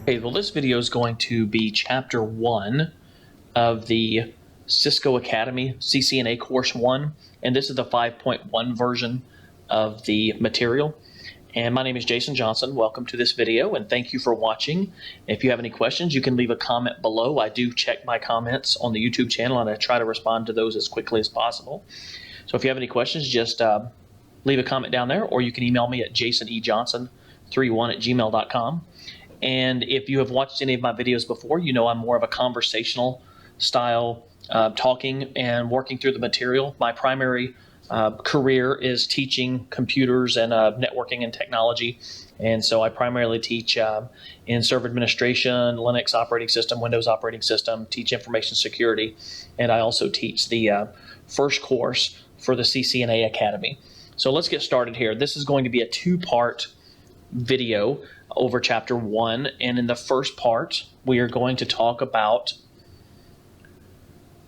Okay, well, this video is going to be chapter 1 of the Cisco Academy CCNA Course 1, and this is the 5.1 version of the material. And my name is Jason Johnson. Welcome to this video, and thank you for watching. If you have any questions, you can leave a comment below. I do check my comments on the YouTube channel, and I try to respond to those as quickly as possible. So if you have any questions, just leave a comment down there, or you can email me at jasonejohnson31@gmail.com. And if you have watched any of my videos before, you know I'm more of a conversational style, talking and working through the material. My primary career is teaching computers and networking and technology. And so I primarily teach in server administration, Linux operating system, Windows operating system, teach information security. And I also teach the first course for the CCNA Academy. So let's get started here. This is going to be a two-part video over chapter 1, and in the first part we are going to talk about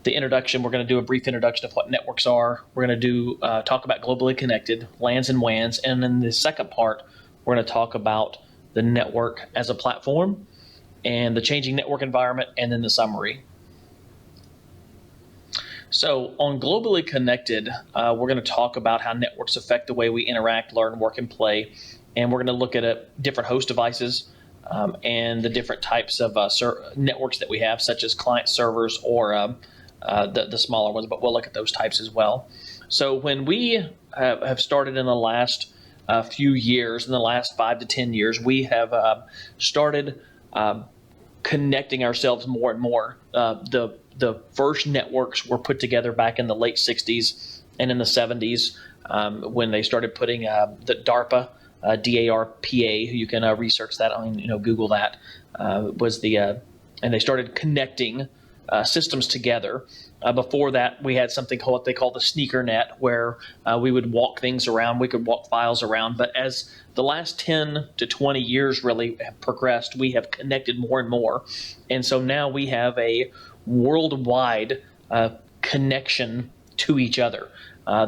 the introduction. We're going to do a brief introduction of what networks are. We're going to do talk about globally connected LANs and WANs, and in the second part we're going to talk about the network as a platform and the changing network environment, and then the summary. So on globally connected, we're going to talk about how networks affect the way we interact, learn, work, and play. And we're going to look at different host devices and the different types of networks that we have, such as client servers or the smaller ones, but we'll look at those types as well. So when we have started in the last few years, in the last 5 to 10 years, we have started connecting ourselves more and more. The first networks were put together back in the late 60s and in the 70s when they started putting the DARPA, DARPA, you can research that on, Google that, and they started connecting systems together. Before that, we had something called what they call the sneaker net, where we would walk things around, we could walk files around. But as the last 10 to 20 years really have progressed, we have connected more and more. And so now we have a worldwide connection to each other.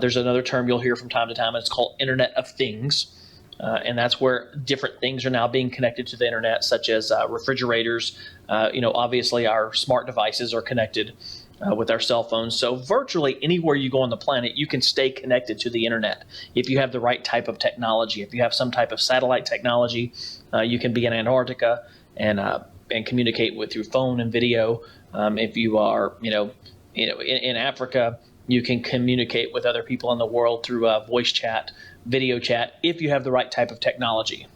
There's another term you'll hear from time to time, and it's called Internet of Things. And that's where different things are now being connected to the internet, such as refrigerators. Obviously our smart devices are connected with our cell phones. So virtually anywhere you go on the planet, you can stay connected to the internet if you have the right type of technology. If you have some type of satellite technology, you can be in Antarctica and communicate with your phone and video. If you are, in Africa, you can communicate with other people in the world through voice chat, video chat, if you have the right type of technology.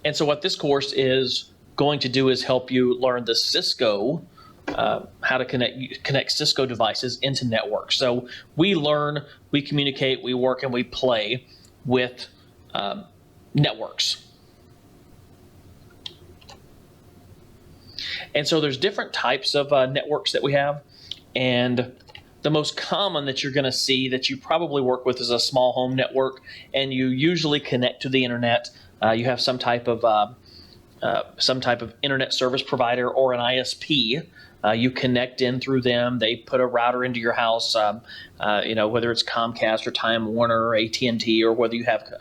And so what this course is going to do is help you learn the Cisco, how to connect Cisco devices into networks. So we learn, we communicate, we work, and we play with networks. And so there's different types of networks that we have, and the most common that you're going to see that you probably work with is a small home network, and you usually connect to the internet. You have some type of internet service provider or an ISP. You connect in through them. They put a router into your house, whether it's Comcast or Time Warner or AT&T, or whether you have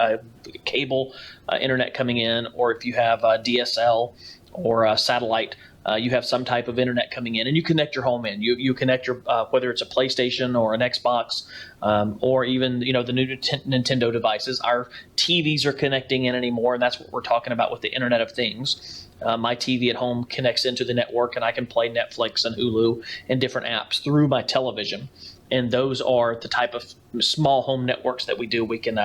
cable internet coming in, or if you have DSL or satellite. You have some type of internet coming in, and you connect your home in. You connect your whether it's a PlayStation or an Xbox, or even the new Nintendo devices. Our TVs are connecting in anymore, and that's what we're talking about with the Internet of Things. My TV at home connects into the network, and I can play Netflix and Hulu and different apps through my television. And those are the type of small home networks that we do. We can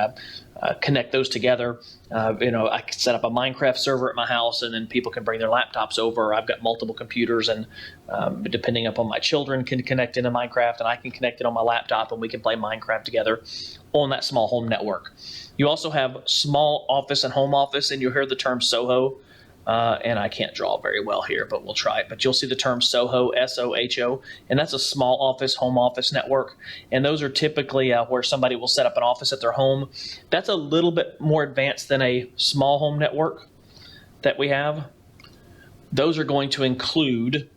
connect those together. I can set up a Minecraft server at my house, and then people can bring their laptops over. I've got multiple computers, and depending upon my children can connect into Minecraft, and I can connect it on my laptop, and we can play Minecraft together on that small home network. You also have small office and home office, and you'll hear the term SOHO. And I can't draw very well here, but we'll try it. But you'll see the term SOHO, S-O-H-O, and that's a small office, home office network. And those are typically where somebody will set up an office at their home. That's a little bit more advanced than a small home network that we have. Those are going to include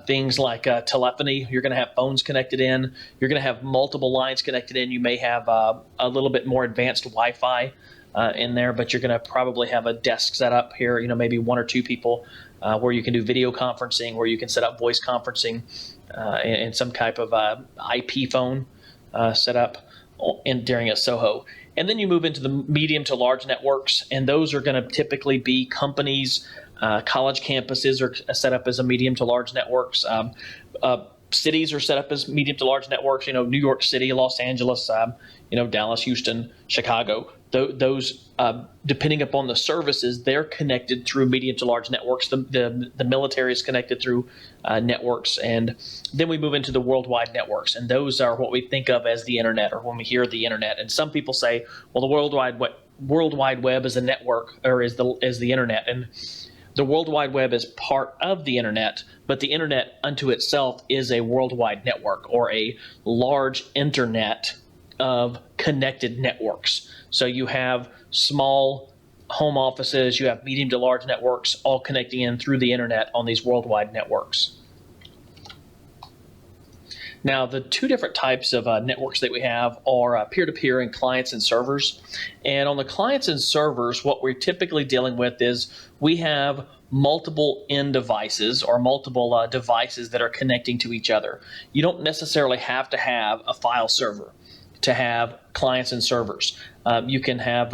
things like telephony. You're going to have phones connected in. You're going to have multiple lines connected in. You may have a little bit more advanced Wi-Fi in there, but you're going to probably have a desk set up here, maybe one or two people, where you can do video conferencing, where you can set up voice conferencing, and some type of IP phone set up during a SOHO. And then you move into the medium to large networks, and those are going to typically be companies, college campuses are set up as a medium to large networks. Cities are set up as medium to large networks. New York City, Los Angeles, Dallas, Houston, Chicago. Those, depending upon the services, they're connected through medium to large networks. The military is connected through networks, and then we move into the worldwide networks, and those are what we think of as the internet, or when we hear the internet. And some people say, well, the World Wide Web is a network, or is the internet, and the World Wide Web is part of the internet, but the internet unto itself is a worldwide network, or a large internet of connected networks. So you have small home offices, you have medium to large networks, all connecting in through the internet on these worldwide networks. Now, the two different types of networks that we have are peer-to-peer and clients and servers. And on the clients and servers, what we're typically dealing with is we have multiple end devices, or multiple devices that are connecting to each other. You don't necessarily have to have a file server to have clients and servers. You can have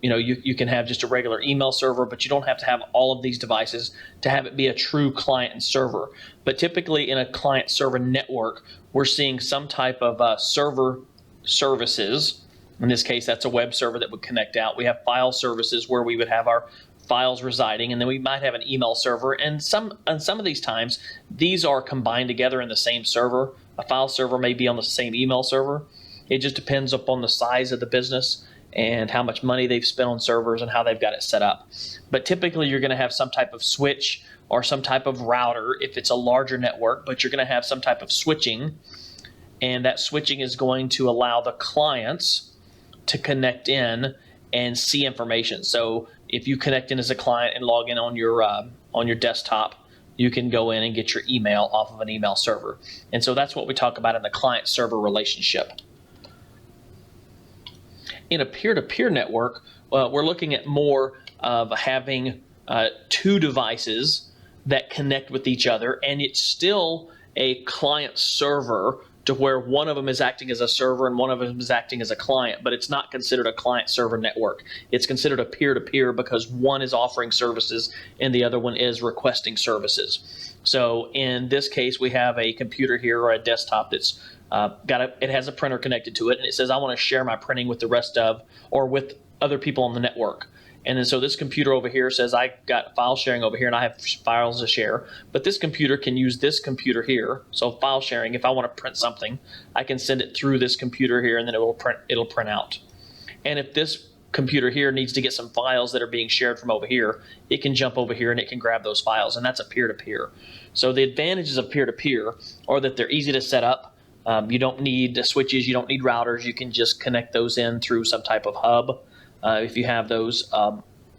you can have just a regular email server, but you don't have to have all of these devices to have it be a true client and server. But typically in a client-server network, we're seeing some type of server services. In this case, that's a web server that would connect out. We have file services where we would have our files residing, and then we might have an email server. And some of these times, these are combined together in the same server. A file server may be on the same email server. It just depends upon the size of the business and how much money they've spent on servers and how they've got it set up. But typically you're going to have some type of switch or some type of router if it's a larger network, but you're going to have some type of switching, and that switching is going to allow the clients to connect in and see information. So if you connect in as a client and log in on your desktop, you can go in and get your email off of an email server. And so that's what we talk about in the client-server relationship. In a peer-to-peer network, we're looking at more of having two devices that connect with each other, and it's still a client server to where one of them is acting as a server and one of them is acting as a client, but it's not considered a client-server network. It's considered a peer-to-peer because one is offering services and the other one is requesting services. So in this case, we have a computer here, or a desktop that's it has a printer connected to it, and it says I want to share my printing with the rest of, or with other people on the network. And then so this computer over here says I got file sharing over here and I have files to share, but this computer can use this computer here. So file sharing, if I want to print something, I can send it through this computer here, and then it'll print out. And if this computer here needs to get some files that are being shared from over here, it can jump over here and it can grab those files, and that's a peer-to-peer. So the advantages of peer-to-peer are that they're easy to set up. You don't need switches, you don't need routers. You can just connect those in through some type of hub if you have those,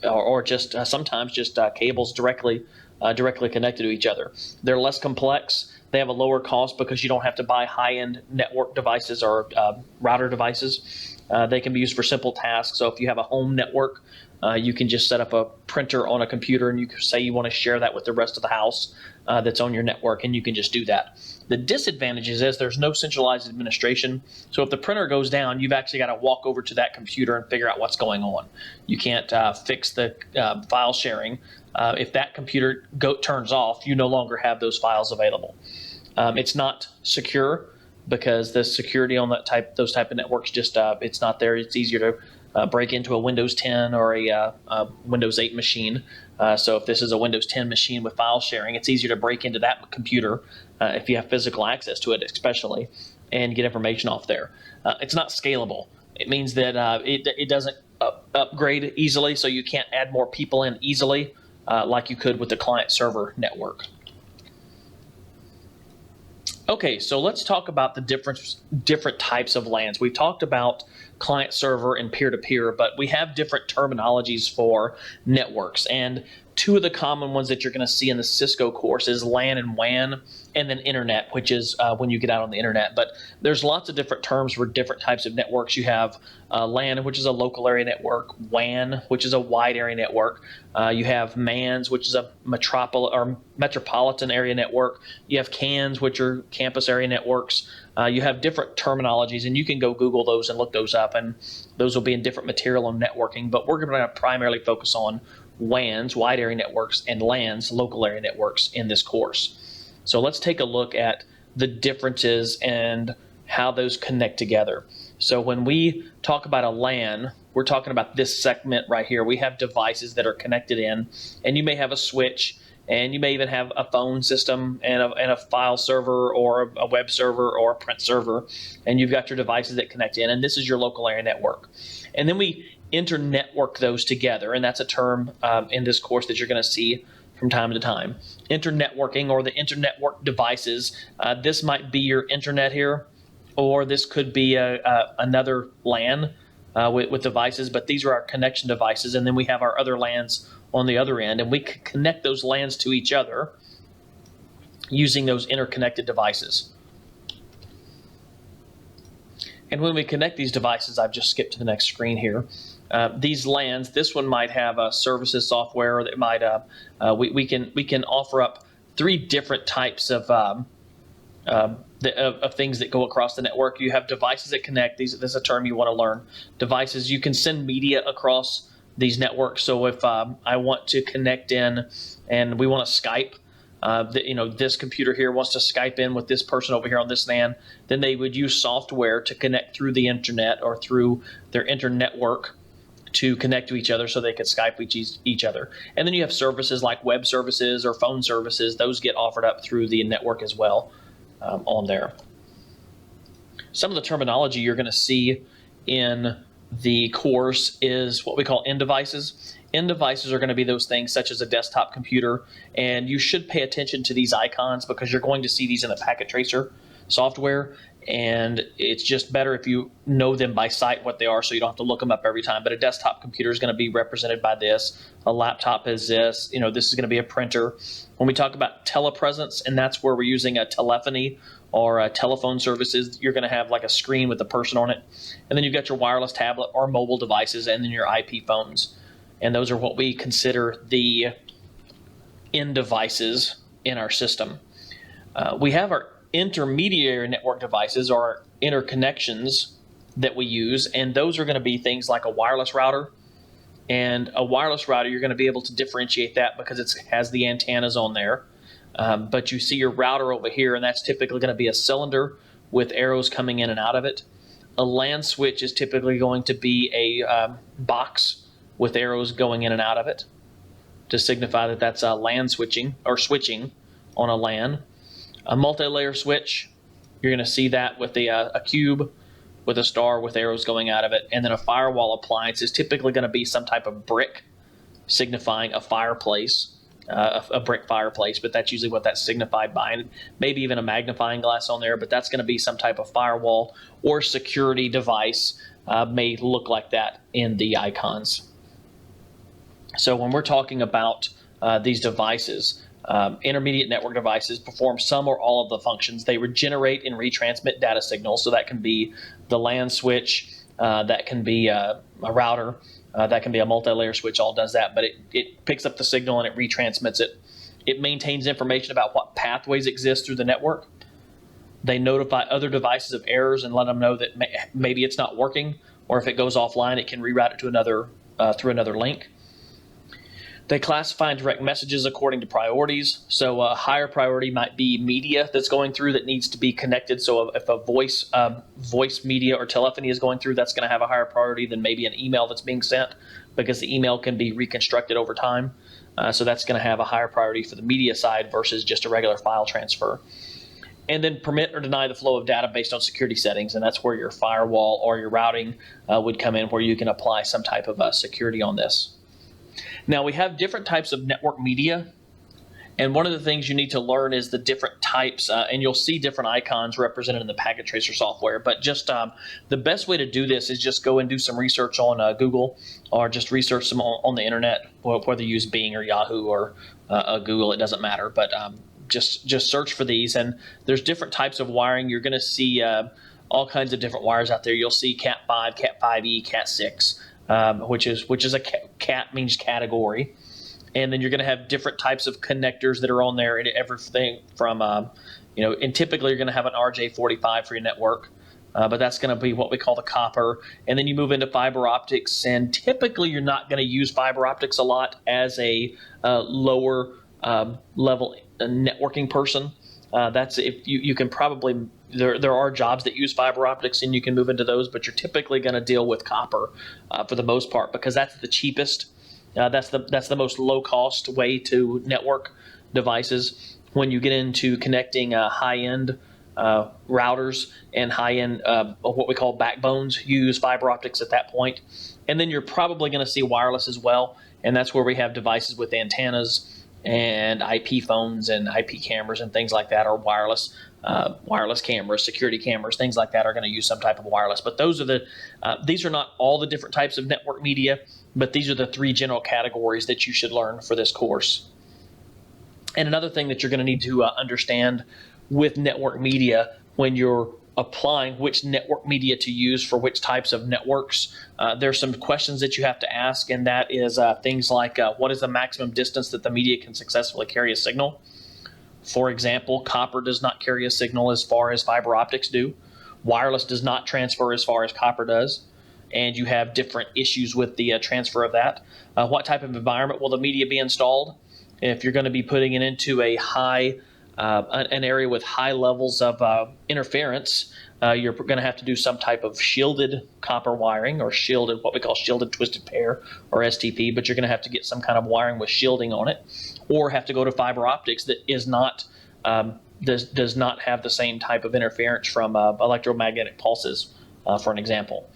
or just sometimes just cables directly connected to each other. They're less complex. They have a lower cost because you don't have to buy high-end network devices or router devices. They can be used for simple tasks. So if you have a home network, you can just set up a printer on a computer, and you can say you want to share that with the rest of the house that's on your network, and you can just do that. The disadvantages is there's no centralized administration. So if the printer goes down, you've actually got to walk over to that computer and figure out what's going on. You can't fix the file sharing. If that computer turns off, you no longer have those files available. It's not secure because the security on those type of networks just it's not there. It's easier to break into a Windows 10 or a Windows 8 machine. So if this is a Windows 10 machine with file sharing, it's easier to break into that computer if you have physical access to it, especially, and get information off there. It's not scalable. It means that it doesn't upgrade easily, so you can't add more people in easily like you could with the client-server network. Okay, so let's talk about the different types of LANs. We've talked about client server and peer-to-peer, but we have different terminologies for networks. And two of the common ones that you're going to see in the Cisco course is LAN and WAN, and then internet, which is when you get out on the internet. But there's lots of different terms for different types of networks. You have LAN, which is a local area network, WAN, which is a wide area network. You have MANs, which is a metropolitan area network. You have CANs, which are campus area networks. You have different terminologies, and you can go Google those and look those up, and those will be in different material on networking. But we're going to primarily focus on WANs, wide area networks, and LANs, local area networks, in this course. So let's take a look at the differences and how those connect together. So when we talk about a LAN, we're talking about this segment right here. We have devices that are connected in, and you may have a switch, and you may even have a phone system and a file server or a web server or a print server, and you've got your devices that connect in, and this is your local area network. And then we internetwork those together, and that's a term in this course that you're going to see from time to time. Internetworking, or the internetwork devices. This might be your internet here, or this could be another LAN with devices, but these are our connection devices, and then we have our other LANs on the other end, and we can connect those LANs to each other using those interconnected devices. And when we connect these devices, I've just skipped to the next screen here. These LANs, this one might have a services software that might we can offer up 3 different types of things that go across the network. You have devices that connect. This is a term you want to learn. Devices, you can send media across these networks. So if I want to connect in and we want to Skype, this computer here wants to Skype in with this person over here on this LAN, then they would use software to connect through the internet or through their internetwork to connect to each other so they could Skype with each other. And then you have services like web services or phone services. Those get offered up through the network as well on there. Some of the terminology you're going to see in the course is what we call end devices. End devices are going to be those things such as a desktop computer, and you should pay attention to these icons because you're going to see these in the packet tracer software, and it's just better if you know them by sight what they are so you don't have to look them up every time. But a desktop computer is going to be represented by this. A laptop is this. This is going to be a printer. When we talk about telepresence, and that's where we're using a telephony or a telephone services, you're going to have like a screen with a person on it. And then you've got your wireless tablet or mobile devices, and then your IP phones. And those are what we consider the end devices in our system. We have our intermediary network devices, or interconnections, that we use, and those are going to be things like a wireless router. And a wireless router, you're going to be able to differentiate that because it has the antennas on there. But you see your router over here, and that's typically going to be a cylinder with arrows coming in and out of it. A LAN switch is typically going to be a box with arrows going in and out of it to signify that that's a LAN switching or switching on a LAN. A multi-layer switch, you're going to see that with a cube with a star with arrows going out of it. And then a firewall appliance is typically going to be some type of brick signifying a fireplace, a brick fireplace, but that's usually what that's signified by. And maybe even a magnifying glass on there, but that's going to be some type of firewall or security device, may look like that in the icons. So when we're talking about these devices, intermediate network devices perform some or all of the functions. They regenerate and retransmit data signals. So that can be the LAN switch, that can be a router, that can be a multi-layer switch, all does that. But it picks up the signal and it retransmits it. It maintains information about what pathways exist through the network. They notify other devices of errors and let them know that maybe it's not working, or if it goes offline, it can reroute it to another through another link. They classify and direct messages according to priorities. So a higher priority might be media that's going through that needs to be connected. So if a voice media or telephony is going through, that's going to have a higher priority than maybe an email that's being sent, because the email can be reconstructed over time. So that's going to have a higher priority for the media side versus just a regular file transfer. And then permit or deny the flow of data based on security settings, and that's where your firewall or your routing would come in, where you can apply some type of security on this. Now, we have different types of network media, And one of the things you need to learn is the different types, and you'll see different icons represented in the Packet Tracer software. But just the best way to do this is just go and do some research on Google, or just research them on the internet, whether you use Bing or Yahoo or Google, it doesn't matter. But just search for these, and there's different types of wiring. You're going to see all kinds of different wires out there. You'll see Cat 5, Cat 5e, Cat 6, which is a cat means category. And then you're going to have different types of connectors that are on there, and everything from, and typically you're going to have an RJ45 for your network, but that's going to be what we call the copper. And then you move into fiber optics, and typically you're not going to use fiber optics a lot as a lower level networking person. That's if you can probably, there are jobs that use fiber optics and you can move into those, but you're typically going to deal with copper for the most part, because that's the cheapest. That's the most low-cost way to network devices. When you get into connecting high-end routers and high-end what we call backbones, you use fiber optics at that point. And then you're probably going to see wireless as well, and that's where we have devices with antennas and IP phones and IP cameras and things like that, or wireless cameras, security cameras, things like that are going to use some type of wireless. But those are these are not all the different types of network media, but these are the three general categories that you should learn for this course. And another thing that you're going to need to understand with network media when you're applying which network media to use for which types of networks, there's some questions that you have to ask, and that is things like what is the maximum distance that the media can successfully carry a signal? For example, copper does not carry a signal as far as fiber optics do. Wireless does not transfer as far as copper does, and you have different issues with the transfer of that. What type of environment will the media be installed? If you're going to be putting it into a an area with high levels of interference, you're going to have to do some type of shielded copper wiring, or what we call shielded twisted pair, or STP, but you're going to have to get some kind of wiring with shielding on it, or have to go to fiber optics that is not does not have the same type of interference from electromagnetic pulses, for an example.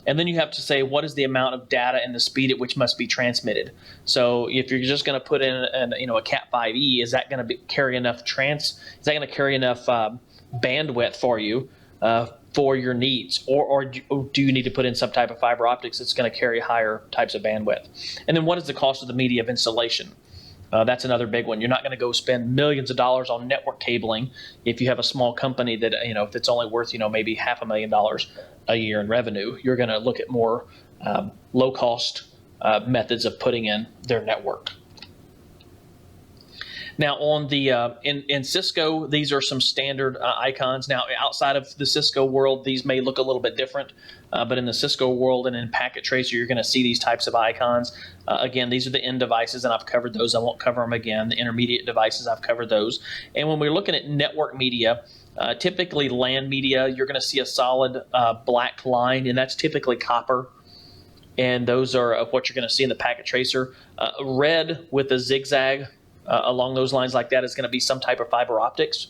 And then you have to say, what is the amount of data and the speed at which must be transmitted? So if you're just going to put in a Cat 5e, is that going to carry enough Is that going to carry enough bandwidth for you for your needs, or do you need to put in some type of fiber optics that's going to carry higher types of bandwidth? And then what is the cost of the media of installation? That's another big one. You're not going to go spend millions of dollars on network cabling if you have a small company that, if it's only worth, maybe $500,000 a year in revenue. You're going to look at more low-cost methods of putting in their network. Now, on the in Cisco, these are some standard icons. Now, outside of the Cisco world, these may look a little bit different, but in the Cisco world and in Packet Tracer, you're going to see these types of icons. Again, these are the end devices, and I've covered those. I won't cover them again. The intermediate devices, I've covered those. And when we're looking at network media, typically LAN media, you're going to see a solid black line, and that's typically copper. And those are what you're going to see in the Packet Tracer. Red with a zigzag along those lines like that is going to be some type of fiber optics.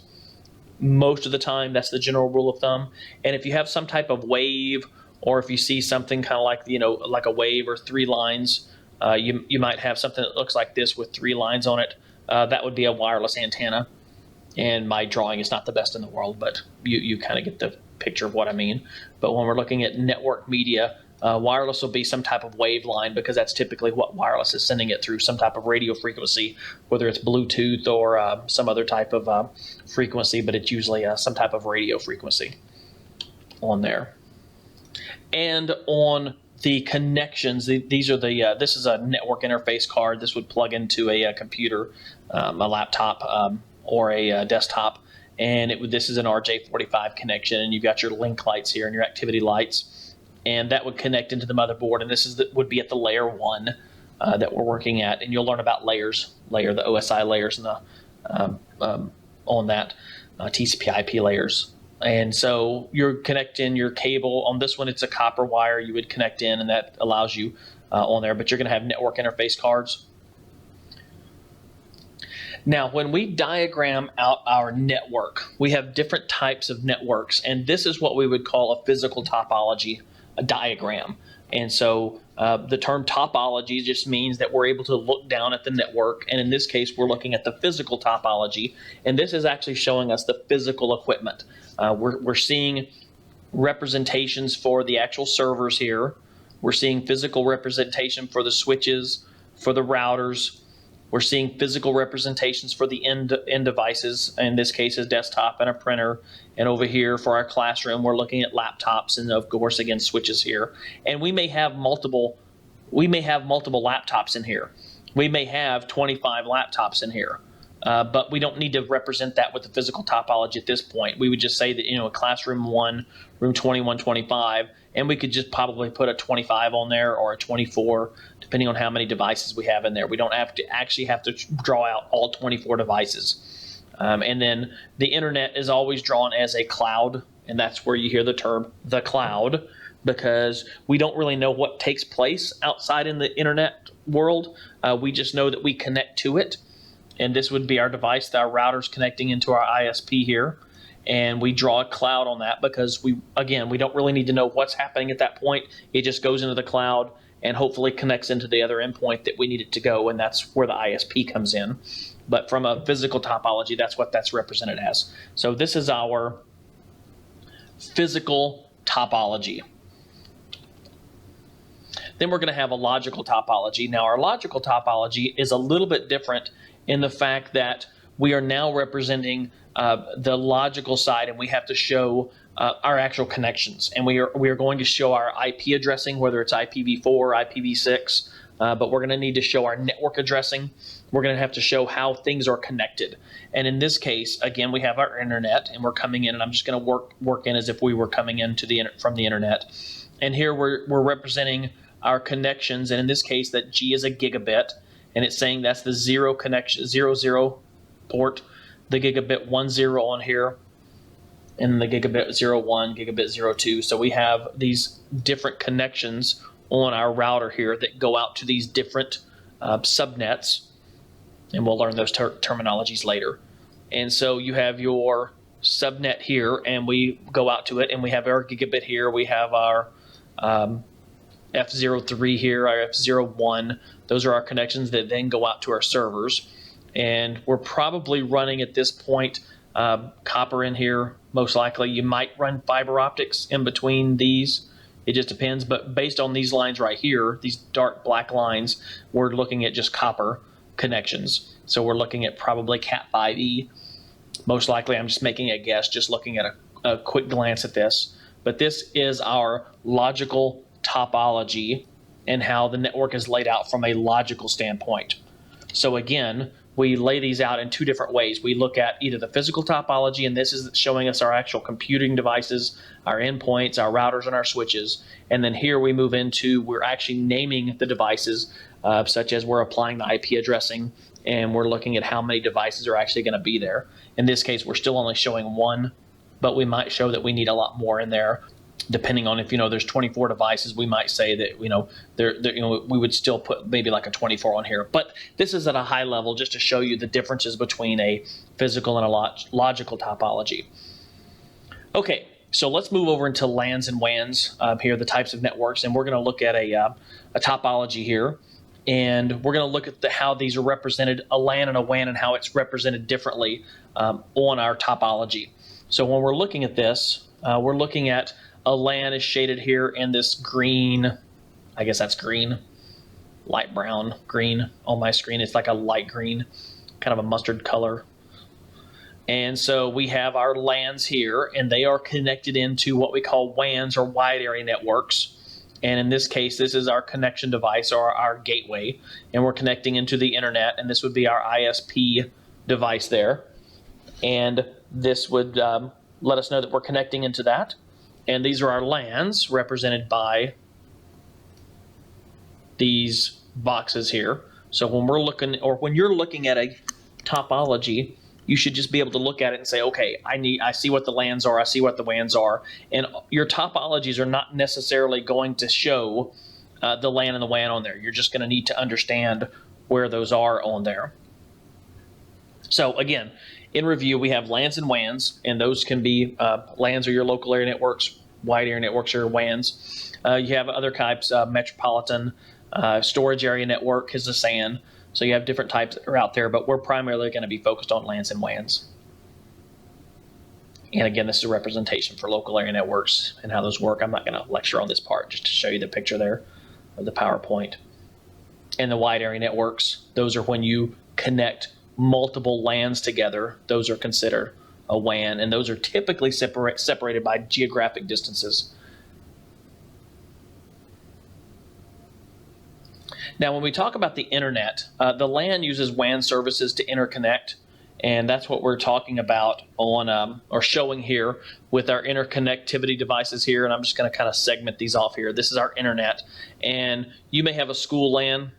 Most of the time, that's the general rule of thumb. And if you have some type of wave, or if you see something kind of like, like a wave or three lines, you might have something that looks like this with three lines on it. That would be a wireless antenna. And my drawing is not the best in the world, but you kind of get the picture of what I mean. But when we're looking at network media, wireless will be some type of wave line, because that's typically what wireless is sending it through, some type of radio frequency, whether it's Bluetooth or some other type of frequency, but it's usually some type of radio frequency on there. And on the connections, these are this is a network interface card. This would plug into a computer, a laptop, or a desktop, and this is an RJ45 connection, and you've got your link lights here and your activity lights. And that would connect into the motherboard, and this would be at the layer 1 that we're working at. And you'll learn about the OSI layers, and on that TCP/IP layers. And so you're connecting your cable. On this one, it's a copper wire you would connect in, and that allows you on there. But you're going to have network interface cards. Now, when we diagram out our network, we have different types of networks, and this is what we would call a physical topology, a diagram. And so The term topology just means that we're able to look down at the network, and in this case, we're looking at the physical topology, and this is actually showing us the physical equipment. We're seeing representations for the actual servers here. We're seeing physical representation for the switches, for the routers. We're seeing physical representations for the end devices. In this case, a desktop and a printer. And over here for our classroom, we're looking at laptops and, of course, again, switches here. And we may have multiple laptops in here. We may have 25 laptops in here. But we don't need to represent that with the physical topology at this point. We would just say that, a classroom 1, room 21, 25, and we could just probably put a 25 on there or a 24, depending on how many devices we have in there. We don't have to draw out all 24 devices. And then the internet is always drawn as a cloud, and that's where you hear the term the cloud, because we don't really know what takes place outside in the internet world. We just know that we connect to it. And this would be our device, our router's connecting into our ISP here. And we draw a cloud on that because we don't really need to know what's happening at that point. It just goes into the cloud and hopefully connects into the other endpoint that we need it to go, and that's where the ISP comes in. But from a physical topology, that's what that's represented as. So this is our physical topology. Then we're going to have a logical topology. Now, our logical topology is a little bit different in the fact that we are now representing the logical side, and we have to show our actual connections. And we are going to show our IP addressing, whether it's IPv4 or IPv6, but we're going to need to show our network addressing. We're going to have to show how things are connected. And in this case, again, we have our internet, and we're coming in, and I'm just going to work in as if we were coming into from the internet. And here we're representing our connections, and in this case, that G is a gigabit. And it's saying that's the 0 connection, 00 port, the gigabit 10 on here, and the gigabit 01, gigabit 02. So we have these different connections on our router here that go out to these different subnets, and we'll learn those terminologies later. And so you have your subnet here, and we go out to it, and we have our gigabit here. We have our F03 here, our F01. Those are our connections that then go out to our servers. And we're probably running at this point copper in here, most likely. You might run fiber optics in between these. It just depends. But based on these lines right here, these dark black lines, we're looking at just copper connections. So we're looking at probably Cat5e. Most likely, I'm just making a guess, just looking at a quick glance at this. But this is our logical topology and how the network is laid out from a logical standpoint. So again, we lay these out in two different ways. We look at either the physical topology, and this is showing us our actual computing devices, our endpoints, our routers, and our switches. And then here we move into, we're actually naming the devices, such as we're applying the IP addressing, and we're looking at how many devices are actually going to be there. In this case, we're still only showing one, but we might show that we need a lot more in there. Depending on if there's 24 devices, we might say that we would still put maybe like a 24 on here. But this is at a high level just to show you the differences between a physical and a logical topology. Okay, so let's move over into LANs and WANs here, the types of networks, and we're going to look at a topology here, and we're going to look at how these are represented, a LAN and a WAN, and how it's represented differently on our topology. So when we're looking at this, we're looking at a LAN is shaded here in this green, I guess that's green, light brown green on my screen. It's like a light green, kind of a mustard color. And so we have our LANs here, and they are connected into what we call WANs, or wide area networks. And in this case, this is our connection device, or our gateway, and we're connecting into the internet, and this would be our ISP device there. And this would let us know that we're connecting into that. And these are our LANs, represented by these boxes here. So when we're looking, or when you're looking at a topology, you should just be able to look at it and say, okay, I see what the LANs are, I see what the WANs are. And your topologies are not necessarily going to show the LAN and the WAN on there. You're just going to need to understand where those are on there. So again, in review, we have LANs and WANs, and those can be LANs are your local area networks, wide area networks are WANs. You have other types, metropolitan, storage area network is the SAN. So you have different types that are out there, but we're primarily going to be focused on LANs and WANs. And again, this is a representation for local area networks and how those work. I'm not going to lecture on this part, just to show you the picture there of the PowerPoint. And the wide area networks, those are when you connect multiple LANs together. Those are considered a WAN, and those are typically separated by geographic distances. Now, when we talk about the internet, the LAN uses WAN services to interconnect, and that's what we're talking about on or showing here with our interconnectivity devices here. And I'm just going to kind of segment these off here. This is our internet, and you may have a school LAN.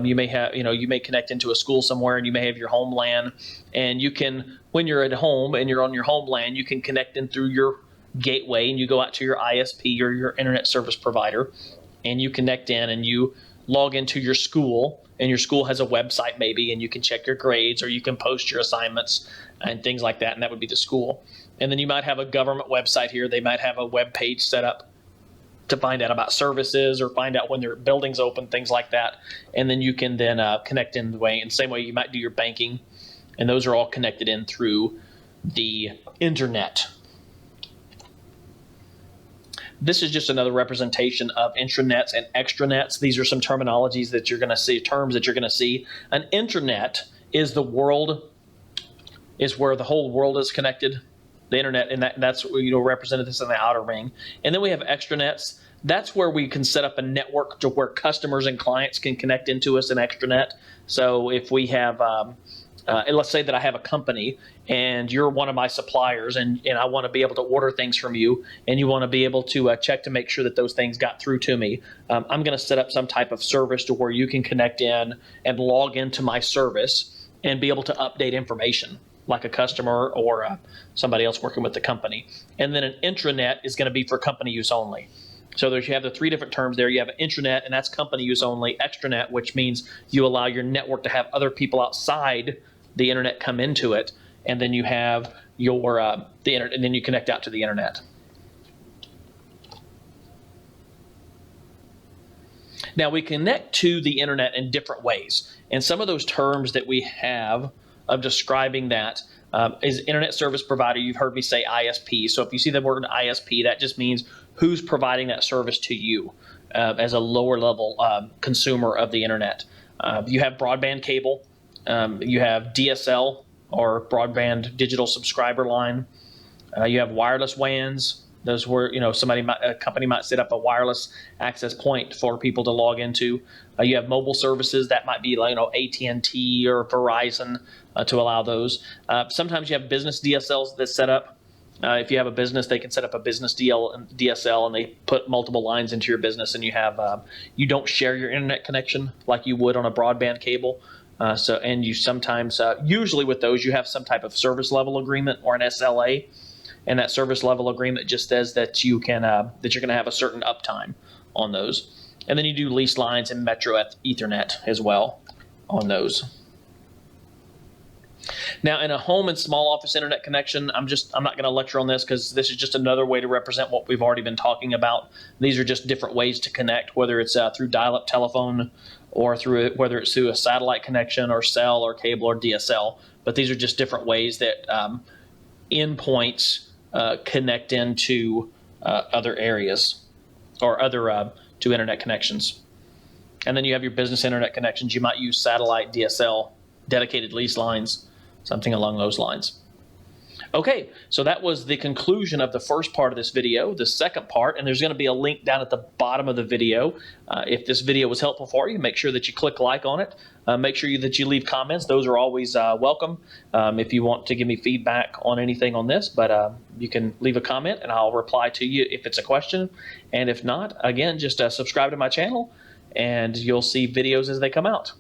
You may have, you may connect into a school somewhere, and you may have your home LAN, and you can, when you're at home and you're on your home LAN, you can connect in through your gateway, and you go out to your ISP or your internet service provider, and you connect in and you log into your school, and your school has a website maybe, and you can check your grades or you can post your assignments and things like that, and that would be the school. And then you might have a government website here. They might have a web page set up to find out about services or find out when their buildings open, things like that. And then you can then connect in the way, in the same way you might do your banking, and those are all connected in through the internet. This is just another representation of intranets and extranets. These are some terminologies that you're going to see, terms that you're going to see. An intranet is the world, is where the whole world is connected. The internet, and that's represented this in the outer ring. And then we have extranets. That's where we can set up a network to where customers and clients can connect into us in extranet. So if we have, and let's say that I have a company and you're one of my suppliers, and I want to be able to order things from you, and you want to be able to check to make sure that those things got through to me. I'm going to set up some type of service to where you can connect in and log into my service and be able to update information, like a customer or somebody else working with the company. And then an intranet is going to be for company use only. So you have the three different terms there. You have an intranet, and that's company use only. Extranet, which means you allow your network to have other people outside the internet come into it. And then you have your the internet, and then you connect out to the internet. Now, we connect to the internet in different ways, and some of those terms that we have of describing that is internet service provider. You've heard me say ISP. So if you see the word ISP, that just means who's providing that service to you as a lower level consumer of the internet. You have broadband cable. You have DSL, or broadband digital subscriber line. You have wireless WANs. Those were, a company might set up a wireless access point for people to log into. You have mobile services that might be like, AT&T or Verizon to allow those. Sometimes you have business DSLs that set up. If you have a business, they can set up a business DSL, and they put multiple lines into your business, and you have you don't share your internet connection like you would on a broadband cable. And you sometimes, usually with those, you have some type of service level agreement or an SLA. And that service level agreement just says that you can that you're going to have a certain uptime on those. And then you do lease lines and Metro Ethernet as well on those. Now, in a home and small office internet connection, I'm not going to lecture on this because this is just another way to represent what we've already been talking about. These are just different ways to connect, whether it's through dial-up telephone or whether it's through a satellite connection or cell or cable or DSL. But these are just different ways that endpoints connect into other areas or other to internet connections. And then you have your business internet connections. You might use satellite, DSL, dedicated lease lines, something along those lines. Okay, so that was the conclusion of the first part of this video. The second part, and there's going to be a link down at the bottom of the video. If this video was helpful for you, make sure that you click like on it. Make sure that you leave comments. Those are always welcome if you want to give me feedback on anything on this. But you can leave a comment, and I'll reply to you if it's a question. And if not, again, just subscribe to my channel, and you'll see videos as they come out.